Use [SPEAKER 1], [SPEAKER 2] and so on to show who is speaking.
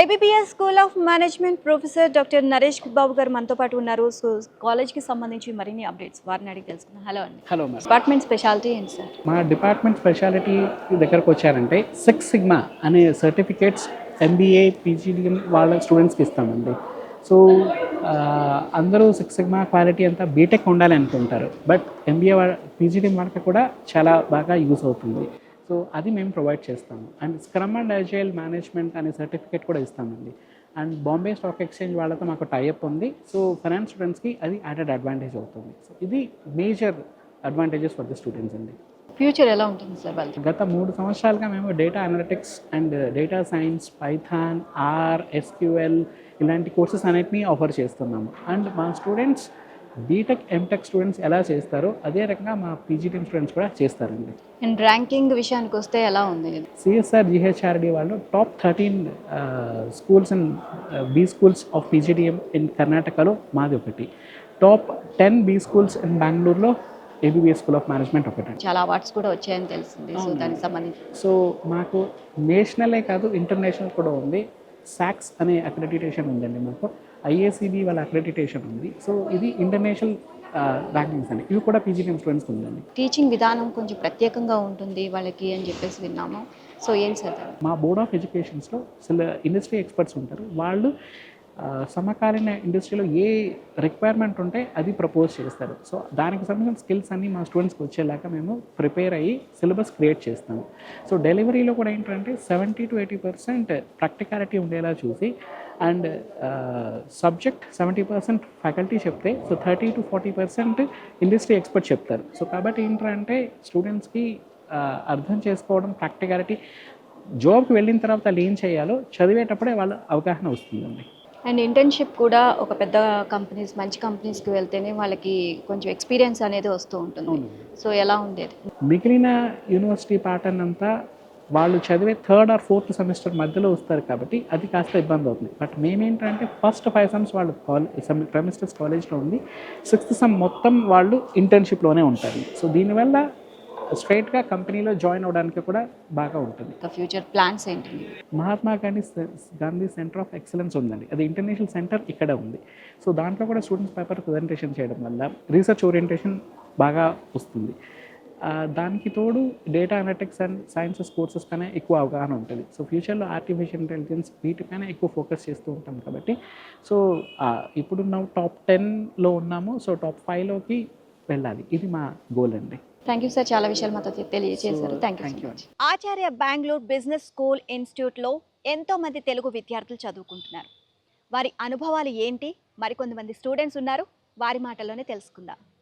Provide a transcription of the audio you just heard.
[SPEAKER 1] ఏబీపీఎస్ school of management professor doctor Naresh Babu garu మనతో పాటు ఉన్నారు. సో కాలేజ్కి సంబంధించి మరిన్ని అప్డేట్స్ వారిని అడిగి తెలుసుకుందాం. హలో అండి.
[SPEAKER 2] Hello ma'am.
[SPEAKER 1] డిపార్ట్మెంట్ స్పెషాలిటీ ఏంటి సార్?
[SPEAKER 2] మా డిపార్ట్మెంట్ స్పెషాలిటీ దగ్గరకు వచ్చారంటే 6 సిగ్మా అనే సర్టిఫికేట్స్ ఎంబీఏ పీజీడిఎం వాళ్ళ స్టూడెంట్స్కి ఇస్తామండి. సో అందరూ 6 సిగ్మా క్వాలిటీ అంతా బీటెక్ ఉండాలి అనుకుంటారు, బట్ ఎంబీఏ పీజీడిఎం వాళ్ళకి కూడా చాలా బాగా యూస్ అవుతుంది. సో అది మేము ప్రొవైడ్ చేస్తాము. And scrum and agile management అనే సర్టిఫికేట్ కూడా ఇస్తామండి. అండ్ బాంబే స్టాక్ ఎక్స్చేంజ్ వాళ్ళతో మాకు టైఅప్ ఉంది. సో ఫైనాన్స్ స్టూడెంట్స్కి అది యాడెడ్ అడ్వాంటేజ్ అవుతుంది. సో ఇది major advantages for the students అండి.
[SPEAKER 1] ఫ్యూచర్ ఎలా ఉంటుంది సార్ వాళ్ళకి?
[SPEAKER 2] గత 3 సంవత్సరాలుగా మేము data analytics and data science, Python, R, SQL ఇలాంటి కోర్సెస్ అన్నిటినీ ఆఫర్ చేస్తున్నాము. అండ్ మా స్టూడెంట్స్ బీటెక్, ఎంటెక్ స్టూడెంట్స్ ఎలా చేస్తారో అదే రకంగా మా పీజీటీఎం స్టూడెంట్స్ కూడా చేస్తారండి.
[SPEAKER 1] అండ్ ర్యాంకింగ్ విషయానికి వస్తే ఎలా ఉంది?
[SPEAKER 2] సిఎస్ఆర్ జిహెచ్ఆర్డి వాళ్ళు top 13 schools and be schools of PGT-M in కర్ణాటకలో మాది ఒకటి, టాప్ 10 బీ స్కూల్స్ ఇన్ బెంగళూరులో ఏబీబీఎస్ స్కూల్ ఆఫ్ మేనేజ్మెంట్ ఒకటి.
[SPEAKER 1] చాలా అవార్డ్స్ కూడా వచ్చాయని తెలిసింది. సో దానికి సంబంధించి
[SPEAKER 2] సో మాకు నేషనలే కాదు, ఇంటర్నేషనల్ కూడా ఉంది. సాక్స్ అనే అక్రెడిటేషన్ ఉందండి మాకు. ఐఏసీబీ వాళ్ళ అక్రెడిటేషన్ ఉంది. సో ఇది ఇంటర్నేషనల్ ర్యాంకింగ్స్ అండి. ఇవి కూడా పీజీటీఎం స్టూడెంట్స్ ఉందండి.
[SPEAKER 1] టీచింగ్ విధానం కొంచెం ప్రత్యేకంగా ఉంటుంది వాళ్ళకి అని చెప్పేసి విన్నాము. సో ఏం సార్?
[SPEAKER 2] మా బోర్డ్ ఆఫ్ ఎడ్యుకేషన్స్లో అసలు ఇండస్ట్రీ ఎక్స్పర్ట్స్ ఉంటారు. వాళ్ళు సమకాలీన ఇండస్ట్రీలో ఏ రిక్వైర్మెంట్ ఉంటే అది ప్రపోజ్ చేస్తారు. సో దానికి సంబంధించిన స్కిల్స్ అన్నీ మా స్టూడెంట్స్కి వచ్చేలాగా మేము ప్రిపేర్ అయ్యి సిలబస్ క్రియేట్ చేస్తాము. సో డెలివరీలో కూడా ఏంటంటే 70 to 80% ప్రాక్టికాలిటీ ఉండేలా చూసి, అండ్ సబ్జెక్ట్ 70% ఫ్యాకల్టీ చెప్తే, సో 30 to 40% ఇండస్ట్రీ ఎక్స్పర్ట్ చెప్తారు. సో కాబట్టి ఏంటంటే స్టూడెంట్స్కి అర్థం చేసుకోవడం, ప్రాక్టికాలిటీ, జాబ్కి వెళ్ళిన తర్వాత వాళ్ళు ఏం చేయాలో చదివేటప్పుడే వాళ్ళ అవగాహన వస్తుందండి.
[SPEAKER 1] అండ్ ఇంటర్న్షిప్ కూడా ఒక పెద్ద కంపెనీస్, మంచి కంపెనీస్కి వెళ్తేనే వాళ్ళకి కొంచెం ఎక్స్పీరియన్స్ అనేది వస్తూ ఉంటుంది. సో ఎలా ఉండేది?
[SPEAKER 2] మిగిలిన యూనివర్సిటీ ప్యాటర్న్ అంతా వాళ్ళు చదివే 3rd or 4th సెమిస్టర్ మధ్యలో వస్తారు కాబట్టి అది కాస్త ఇబ్బంది అవుతుంది. బట్ మేమేంటంటే ఫస్ట్ 5 సెమ్స్ వాళ్ళు సెమిస్టర్స్ కాలేజ్లో ఉంది, 6th సెమ్ మొత్తం వాళ్ళు ఇంటర్న్షిప్లోనే ఉంటారు. సో దీనివల్ల స్ట్రైట్గా కంపెనీలో జాయిన్ అవ్వడానికి కూడా బాగా ఉంటుంది.
[SPEAKER 1] ఫ్యూచర్ ప్లాన్స్ ఏంటి?
[SPEAKER 2] Mahatma Gandhi centre of excellence ఉందండి. అది ఇంటర్నేషనల్ సెంటర్ ఇక్కడ ఉంది. సో దాంట్లో కూడా స్టూడెంట్స్ పేపర్ ప్రజెంటేషన్ చేయడం వల్ల రీసెర్చ్ ఓరియంటేషన్ బాగా వస్తుంది. దానికి తోడు data analytics and sciences courses పైన ఎక్కువ అవగాహన ఉంటుంది. సో ఫ్యూచర్లో ఆర్టిఫిషియల్ ఇంటెలిజెన్స్ వీటిపైన ఎక్కువ ఫోకస్ చేస్తూ ఉంటాం కాబట్టి, సో ఇప్పుడున్న టాప్ 10లో ఉన్నాము. సో టాప్ 5లోకి వెళ్ళాలి, ఇది మా గోల్ అండి.
[SPEAKER 1] థ్యాంక్ యూ సార్, చాలా విషయాలు మాతో తెలియజేశారు. Thank you. Acharya Bengaluru business school ఇన్స్టిట్యూట్లో ఎంతో మంది తెలుగు విద్యార్థులు చదువుకుంటున్నారు. వారి అనుభవాలు ఏంటి? మరికొంతమంది స్టూడెంట్స్ ఉన్నారు, వారి మాటల్లోనే తెలుసుకుందాం.